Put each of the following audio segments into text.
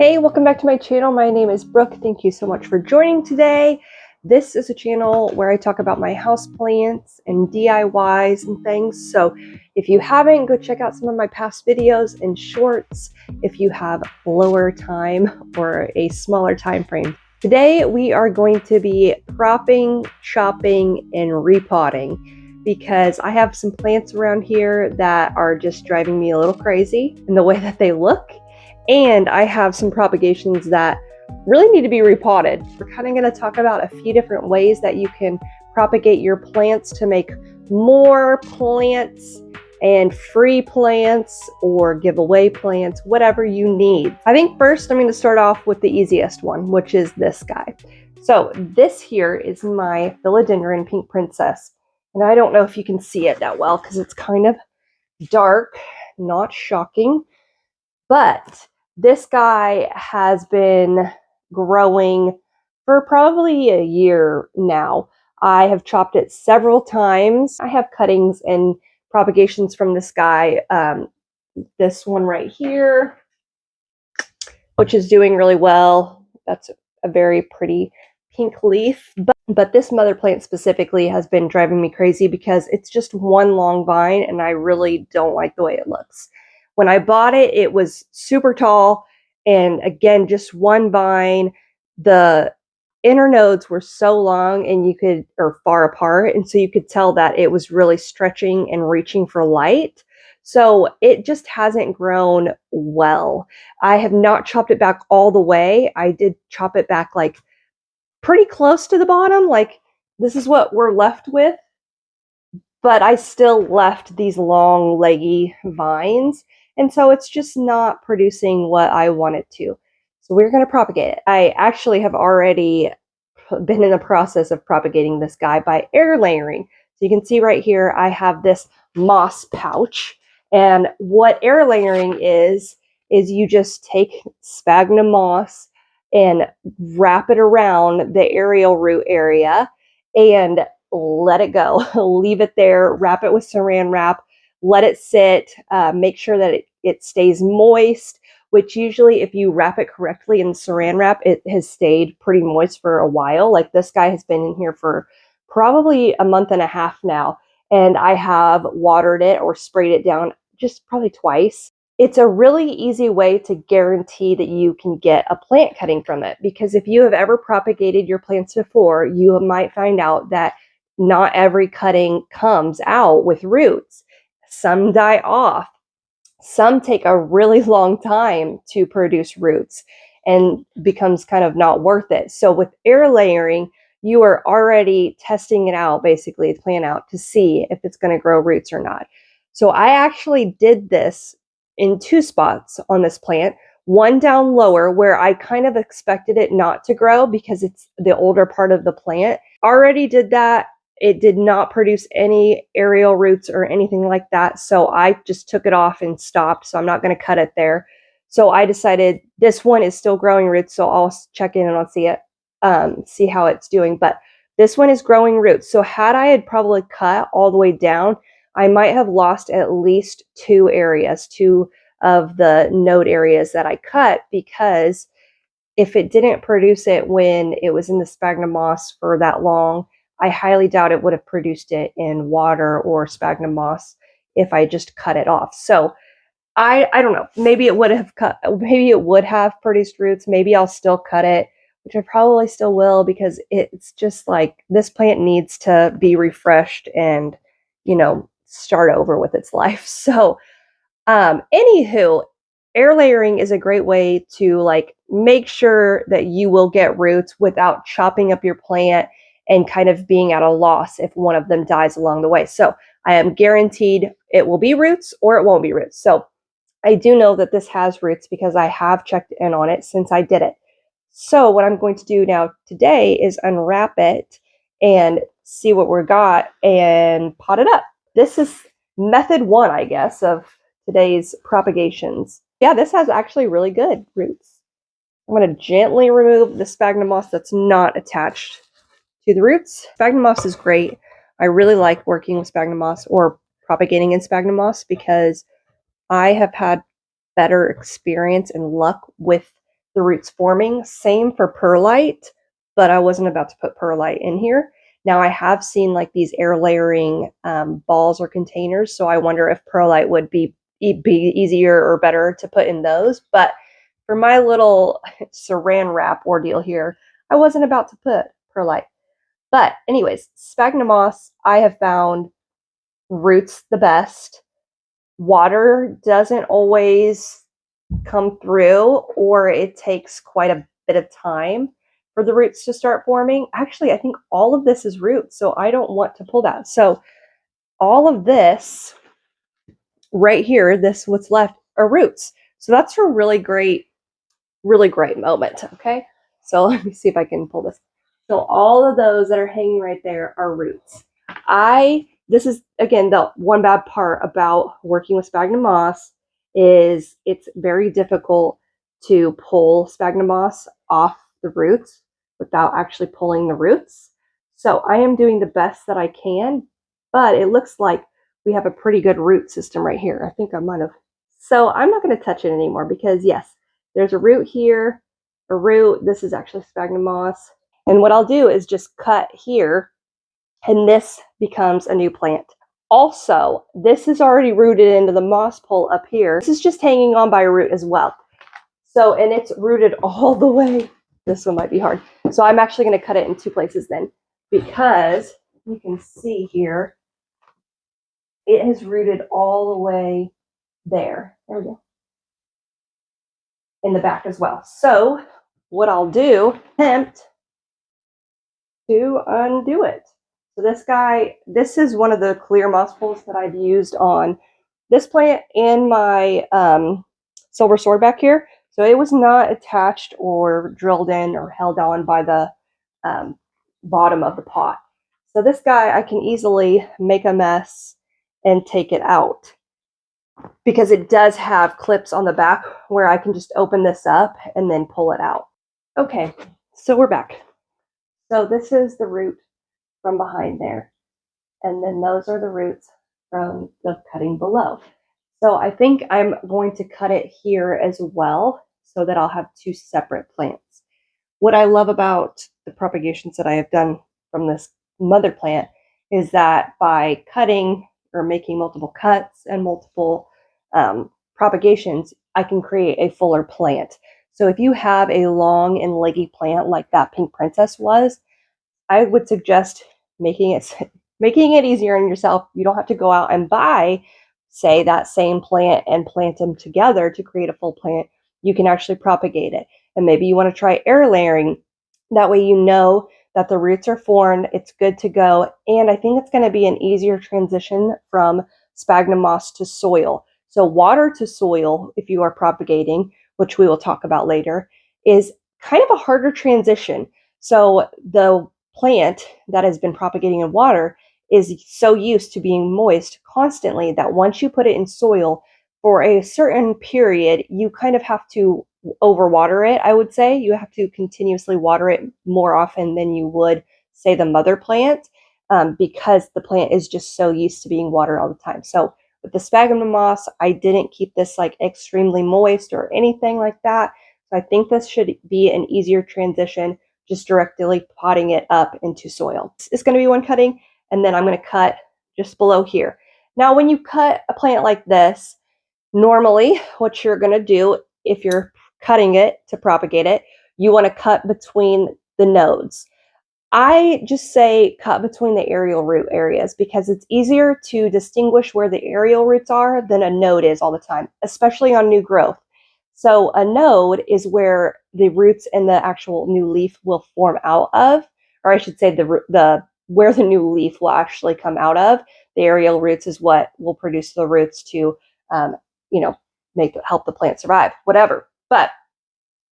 Hey, welcome back to my channel. My name is Brooke. Thank you so much for joining today. This is a channel where I talk about my houseplants and DIYs and things. So if you haven't, go check out some of my past videos and shorts if you have lower time or a smaller time frame. Today we are going to be propping, chopping, and repotting because I have some plants around here that are just driving me a little crazy in the way that they look. And I have some propagations that really need to be repotted. We're kind of going to talk about a few different ways that you can propagate your plants to make more plants and free plants or giveaway plants, whatever you need. I think first I'm going to start off with the easiest one, which is this guy. So this here is my philodendron pink princess. And I don't know if you can see it that well because it's kind of dark, not shocking, but this guy has been growing for probably a year now. I have chopped it several times. I have cuttings and propagations from this guy. This one right here, which is doing really well. That's a very pretty pink leaf. But this mother plant specifically has been driving me crazy because it's just one long vine and I really don't like the way it looks. When I bought it, it was super tall, and again, just one vine. The inner nodes were so long or far apart, and so you could tell that it was really stretching and reaching for light. So it just hasn't grown well. I have not chopped it back all the way. I did chop it back like pretty close to the bottom. Like this is what we're left with, but I still left these long leggy vines. And so it's just not producing what I want it to. So we're going to propagate it. I actually have already been in the process of propagating this guy by air layering. So you can see right here, I have this moss pouch. And what air layering is you just take sphagnum moss and wrap it around the aerial root area and let it go. Leave it there, wrap it with saran wrap, let it sit, make sure that it stays moist, which usually if you wrap it correctly in saran wrap, it has stayed pretty moist for a while. Like this guy has been in here for probably a month and a half now, and I have watered it or sprayed it down just probably twice. It's a really easy way to guarantee that you can get a plant cutting from it, because if you have ever propagated your plants before, you might find out that not every cutting comes out with roots. Some die off. Some take a really long time to produce roots and becomes kind of not worth it. So with air layering, you are already testing it out, basically the plant out, to see if it's going to grow roots or not. So I actually did this in two spots on this plant. One down lower where I kind of expected it not to grow because it's the older part of the plant. Already did that. It did not produce any aerial roots or anything like that. So I just took it off and stopped. So I'm not going to cut it there. So I decided this one is still growing roots. So I'll check in and I'll see it, see how it's doing. But this one is growing roots. So had I had probably cut all the way down, I might have lost at least two of the node areas that I cut, because if it didn't produce it when it was in the sphagnum moss for that long, I highly doubt it would have produced it in water or sphagnum moss if I just cut it off. So I don't know. Maybe it would have produced roots. Maybe I'll still cut it, which I probably still will, because it's just like this plant needs to be refreshed and, start over with its life. So anywho, air layering is a great way to make sure that you will get roots without chopping up your plant and kind of being at a loss if one of them dies along the way. So I am guaranteed it will be roots or it won't be roots. So I do know that this has roots because I have checked in on it since I did it. So what I'm going to do now today is unwrap it and see what we got and pot it up. This is method one, I guess, of today's propagations. Yeah, this has actually really good roots. I'm going to gently remove the sphagnum moss that's not attached to the roots. Sphagnum moss is great. I really like working with sphagnum moss or propagating in sphagnum moss because I have had better experience and luck with the roots forming. Same for perlite, but I wasn't about to put perlite in here. Now I have seen like these air layering balls or containers, so I wonder if perlite would be easier or better to put in those. But for my little saran wrap ordeal here, I wasn't about to put perlite. But anyways, sphagnum moss, I have found roots the best. Water doesn't always come through, or it takes quite a bit of time for the roots to start forming. Actually, I think all of this is roots, so I don't want to pull that. So all of this right here, this what's left are roots. So that's a really great moment. Okay, so let me see if I can pull this. So all of those that are hanging right there are roots. This is again the one bad part about working with sphagnum moss is it's very difficult to pull sphagnum moss off the roots without actually pulling the roots. So I am doing the best that I can, but it looks like we have a pretty good root system right here. I think I might have. So I'm not going to touch it anymore because yes, there's a root here, a root. This is actually sphagnum moss. And what I'll do is just cut here, and this becomes a new plant. Also, this is already rooted into the moss pole up here. This is just hanging on by a root as well. So, and it's rooted all the way. This one might be hard. So I'm actually going to cut it in two places then, because you can see here, it has rooted all the way there. There we go. In the back as well. So what I'll do, attempt to undo it. So this guy, this is one of the clear moss poles that I've used on this plant and my silver sword back here. So it was not attached or drilled in or held on by the bottom of the pot. So this guy, I can easily make a mess and take it out, because it does have clips on the back where I can just open this up and then pull it out. Okay, so we're back. So this is the root from behind there. And then those are the roots from the cutting below. So I think I'm going to cut it here as well so that I'll have two separate plants. What I love about the propagations that I have done from this mother plant is that by cutting or making multiple cuts and multiple propagations, I can create a fuller plant. So if you have a long and leggy plant like that pink princess was, I would suggest making it easier on yourself. You don't have to go out and buy, say, that same plant and plant them together to create a full plant. You can actually propagate it. And maybe you want to try air layering. That way you know that the roots are formed, it's good to go. And I think it's going to be an easier transition from sphagnum moss to soil. So water to soil, if you are propagating, which we will talk about later, is kind of a harder transition. So the plant that has been propagating in water is so used to being moist constantly that once you put it in soil for a certain period, you kind of have to overwater it, I would say. You have to continuously water it more often than you would, say, the mother plant, because the plant is just so used to being watered all the time. So with the sphagnum moss, I didn't keep this like extremely moist or anything like that. So I think this should be an easier transition, just directly potting it up into soil. It's going to be one cutting, and then I'm going to cut just below here. Now, when you cut a plant like this, normally what you're going to do, if you're cutting it to propagate it, you want to cut between the nodes. I just say cut between the aerial root areas because it's easier to distinguish where the aerial roots are than a node is all the time, especially on new growth. So a node is where the roots and the actual new leaf will form out of, or I should say the where the new leaf will actually come out of. The aerial roots is what will produce the roots to, help the plant survive, whatever. But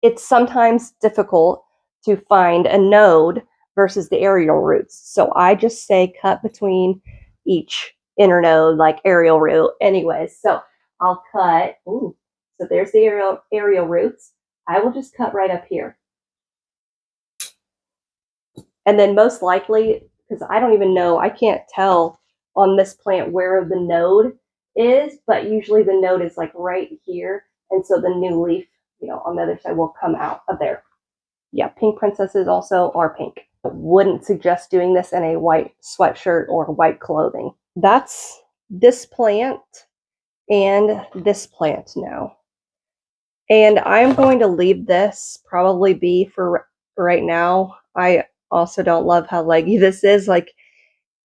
it's sometimes difficult to find a node versus the aerial roots. So I just say cut between each internode, like aerial root. Anyways, so I'll cut. Ooh, so there's the aerial roots. I will just cut right up here. And then most likely, because I don't even know, I can't tell on this plant where the node is, but usually the node is like right here. And so the new leaf on the other side will come out of there. Yeah, pink princesses also are pink. I wouldn't suggest doing this in a white sweatshirt or white clothing. That's this plant and this plant now. And I'm going to leave this probably be for right now. I also don't love how leggy this is. Like,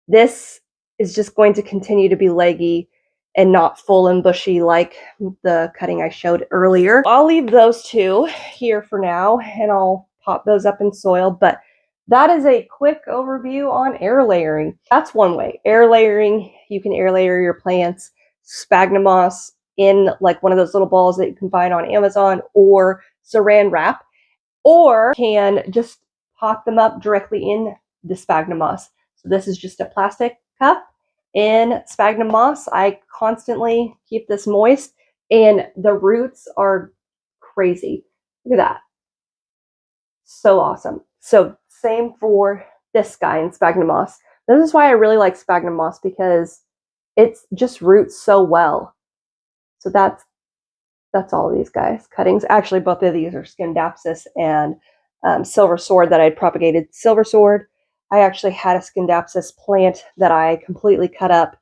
this is just going to continue to be leggy and not full and bushy like the cutting I showed earlier. I'll leave those two here for now, and I'll pop those up in soil. But that is a quick overview on air layering. That's one way. Air layering, you can air layer your plants, sphagnum moss in like one of those little balls that you can find on Amazon, or saran wrap, or can just pop them up directly in the sphagnum moss. So this is just a plastic cup in sphagnum moss. I constantly keep this moist, and the roots are crazy. Look at that. So awesome. So same for this guy in sphagnum moss. This is why I really like sphagnum moss, because it's just roots so well. So that's all these guys cuttings. Actually, both of these are Scindapsus and silver sword that I'd propagated. Silver sword, I actually had a Scindapsus plant that I completely cut up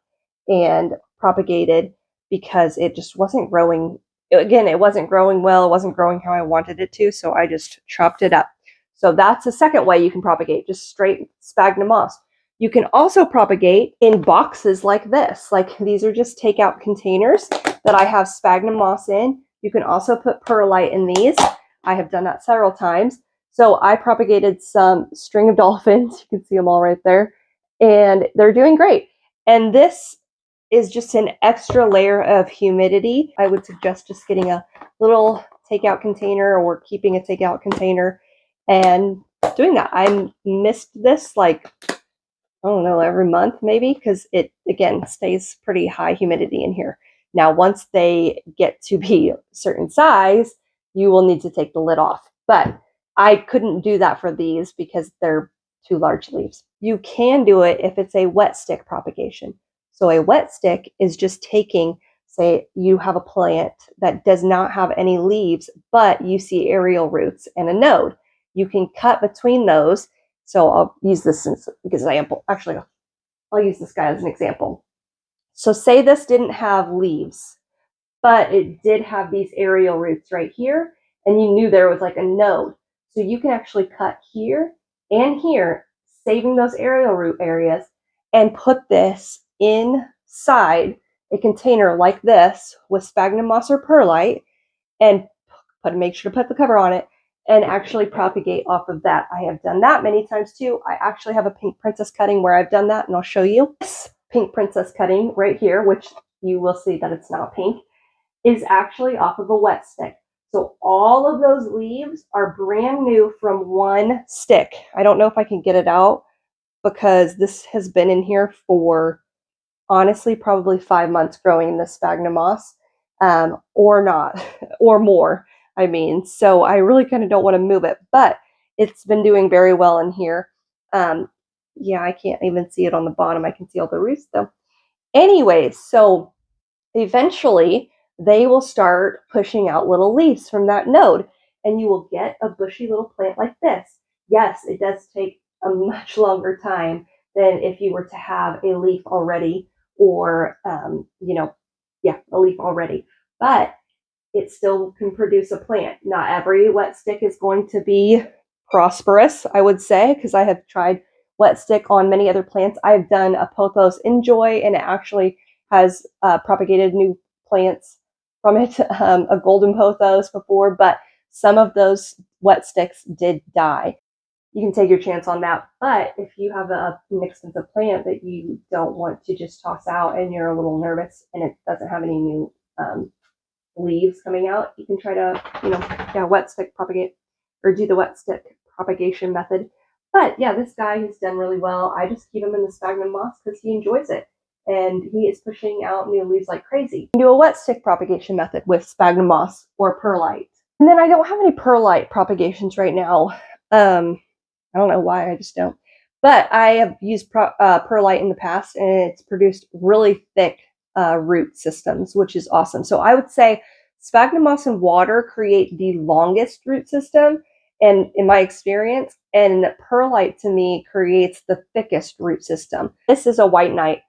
and propagated because it just wasn't growing. Again, it wasn't growing well. It wasn't growing how I wanted it to, so I just chopped it up. So that's the second way you can propagate, just straight sphagnum moss. You can also propagate in boxes like this. Like, these are just takeout containers that I have sphagnum moss in. You can also put perlite in these. I have done that several times. So I propagated some string of dolphins. You can see them all right there. And they're doing great. And this is just an extra layer of humidity. I would suggest just getting a little takeout container or keeping a takeout container and doing that. I missed this like, I don't know, every month maybe, because it, again, stays pretty high humidity in here. Now, once they get to be a certain size, you will need to take the lid off. But I couldn't do that for these because they're too large leaves. You can do it if it's a wet stick propagation. So a wet stick is just taking, say you have a plant that does not have any leaves, but you see aerial roots and a node. You can cut between those. So I'll use this as an example. Actually, I'll use this guy as an example. So say this didn't have leaves, but it did have these aerial roots right here, and you knew there was like a node. So you can actually cut here and here, saving those aerial root areas, and put this inside a container like this with sphagnum moss or perlite, and make sure to put the cover on it, and actually propagate off of that. I have done that many times too. I actually have a pink princess cutting where I've done that, and I'll show you. This pink princess cutting right here, which you will see that it's not pink, is actually off of a wet stick. So all of those leaves are brand new from one stick. I don't know if I can get it out because this has been in here for, honestly, probably 5 months growing in the sphagnum moss, or not, or more. I mean, so I really kind of don't want to move it, but it's been doing very well in here. Yeah, I can't even see it on the bottom. I can see all the roots though. Anyways, so eventually they will start pushing out little leaves from that node, and you will get a bushy little plant like this. Yes, it does take a much longer time than if you were to have a leaf already, or, a leaf already, but it still can produce a plant. Not every wet stick is going to be prosperous, I would say, because I have tried wet stick on many other plants. I've done a pothos enjoy, and it actually has propagated new plants from it, a golden pothos before, but some of those wet sticks did die. You can take your chance on that, but if you have an inexpensive plant that you don't want to just toss out and you're a little nervous and it doesn't have any new leaves coming out, you can try to, wet stick propagate, or do the wet stick propagation method. But yeah, this guy has done really well. I just keep him in the sphagnum moss because he enjoys it, and he is pushing out new leaves like crazy. You can do a wet stick propagation method with sphagnum moss or perlite. And then I don't have any perlite propagations right now. I don't know why, I just don't. But I have used perlite in the past, and it's produced really thick root systems, which is awesome. So I would say Sphagnum moss and water create the longest root system, and in my experience, and perlite to me creates the thickest root system. This is a white knight,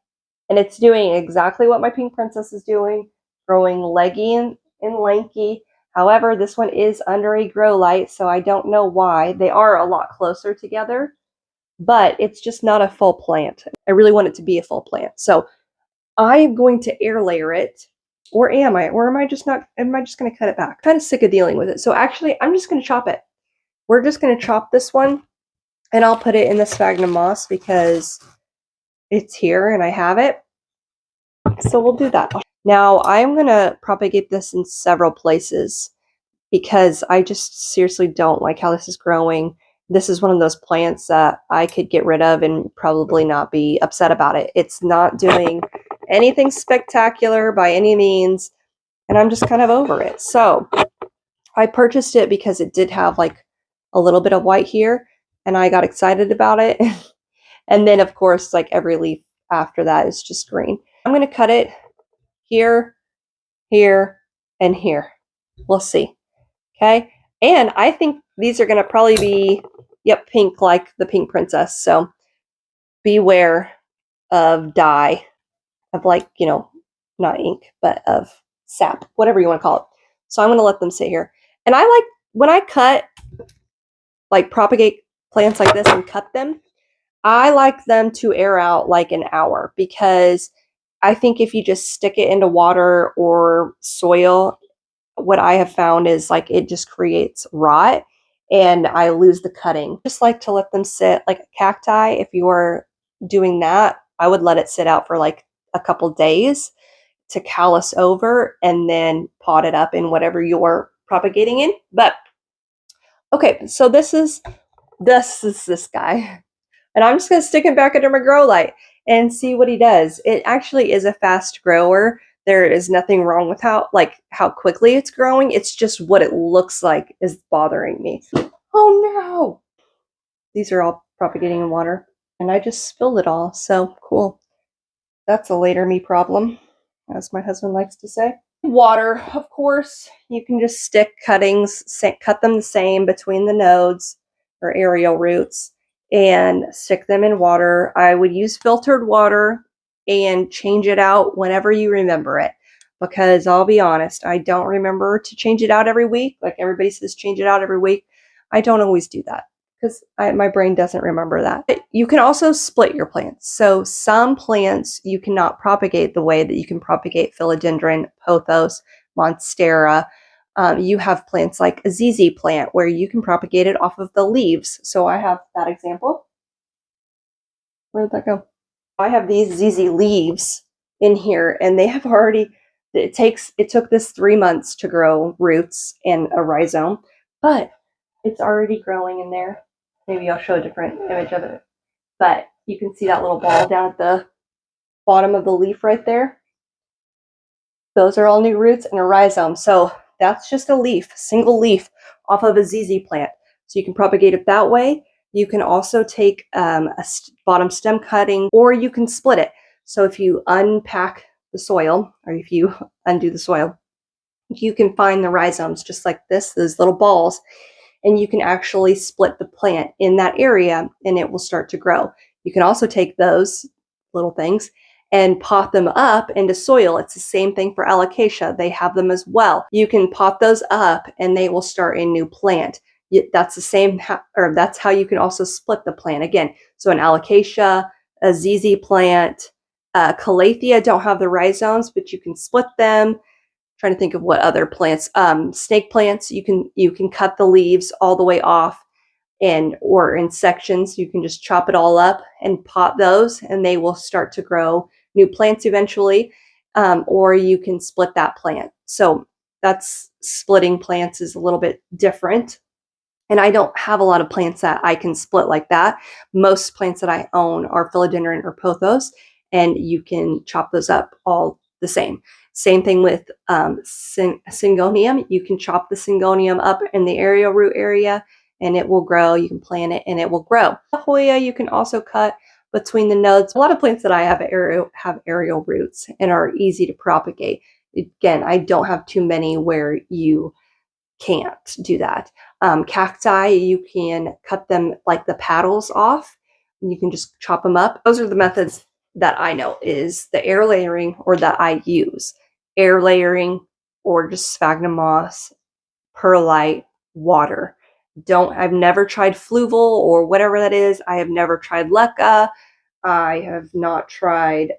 and it's doing exactly what my pink princess is doing, growing leggy and lanky. However, this one is under a grow light, so I don't know why. They are a lot closer together, but it's just not a full plant. I really want it to be a full plant. So I'm going to air layer it, or am I? Or am I just not, am I just going to cut it back? I'm kind of sick of dealing with it. So actually, I'm just going to chop it. We're just going to chop this one, and I'll put it in the sphagnum moss because it's here and I have it. So we'll do that. Now I'm going to propagate this in several places because I just seriously don't like how this is growing. This is one of those plants that I could get rid of and probably not be upset about it. It's not doing anything spectacular by any means, and I'm just kind of over it. So I purchased it because it did have like a little bit of white here, and I got excited about it. And then of course, like every leaf after that is just green. I'm going to cut it here, here, and here. We'll see. Okay. And I think these are going to probably be, yep, pink like the pink princess. So beware of dye, of like, you know, not ink, but of sap, whatever you want to call it. So I'm going to let them sit here. And I like, when I cut, like propagate plants like this and cut them, I like them to air out like an hour, because I think if you just stick it into water or soil, what I have found is like it just creates rot and I lose the cutting. Just like to let them sit like a cacti. If you are doing that, I would let it sit out for like a couple days to callus over and then pot it up in whatever you're propagating in. But okay, so this is this guy. And I'm just going to stick him back under my grow light and see what he does. It actually is a fast grower. There is nothing wrong with how quickly it's growing. It's just what it looks like is bothering me. Oh no! These are all propagating in water, and I just spilled it all. So cool. That's a later me problem, as my husband likes to say. Water, of course. You can just stick cuttings, cut them the same between the nodes or aerial roots, and stick them in water. I would use filtered water and change it out whenever you remember it, because I'll be honest, I don't remember to change it out every week. Like everybody says, change it out every week. I don't always do that because my brain doesn't remember that. But you can also split your plants. So some plants you cannot propagate the way that you can propagate philodendron, pothos, monstera. You have plants like a ZZ plant where you can propagate it off of the leaves. So I have that example. Where did that go? I have these ZZ leaves in here, and they have already, it took this 3 months to grow roots and a rhizome, but it's already growing in there. Maybe I'll show a different image of it. But you can see that little ball down at the bottom of the leaf right there. Those are all new roots and a rhizome. So that's just a leaf, single leaf off of a ZZ plant. So you can propagate it that way. You can also take a bottom stem cutting, or you can split it. So if you unpack the soil, or if you undo the soil, you can find the rhizomes just like this, those little balls, and you can actually split the plant in that area and it will start to grow. You can also take those little things and pot them up into soil. It's the same thing for alocasia. They have them as well. You can pot those up and they will start a new plant. That's the same, or that's how you can also split the plant again. So an alocasia, a ZZ plant, calathea don't have the rhizomes, but you can split them. Trying to think of what other plants. Snake plants, you can cut the leaves all the way off, or in sections. You can just chop it all up and pot those, and they will start to grow new plants eventually. Or you can split that plant. So that's splitting plants is a little bit different. And I don't have a lot of plants that I can split like that. Most plants that I own are philodendron or pothos, and you can chop those up all the same. Same thing with syngonium. You can chop the syngonium up in the aerial root area and it will grow. You can plant it and it will grow. Hoya you can also cut between the nodes. A lot of plants that I have aerial roots and are easy to propagate. Again, I don't have too many where you can't do that. Cacti, you can cut them like the petals off. You can just chop them up. Those are the methods that I know is the air layering or that I use. Air layering or just sphagnum moss, perlite, water. I've never tried fluval or whatever that is. I have never tried leca. I have not tried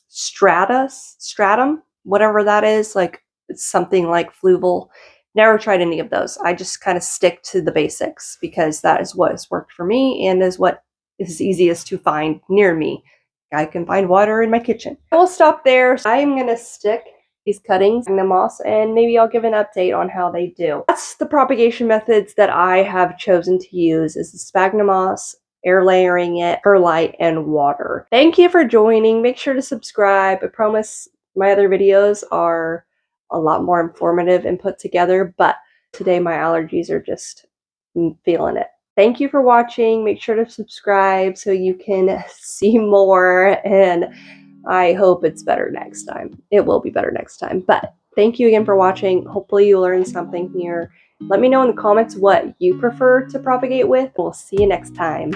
stratum, whatever that is. Like it's something like fluval. Never tried any of those. I just kind of stick to the basics because that is what has worked for me and is what is easiest to find near me. I can find water in my kitchen. I will stop there. I'm going to stick these cuttings in the moss and maybe I'll give an update on how they do. That's the propagation methods that I have chosen to use is the sphagnum moss, air layering it, perlite, and water. Thank you for joining. Make sure to subscribe. I promise my other videos are a lot more informative and put together, but today my allergies are just feeling it. Thank you for watching. Make sure to subscribe so you can see more, and I hope it's better next time. It will be better next time, but thank you again for watching. Hopefully you learned something here. Let me know in the comments what you prefer to propagate with. We'll see you next time.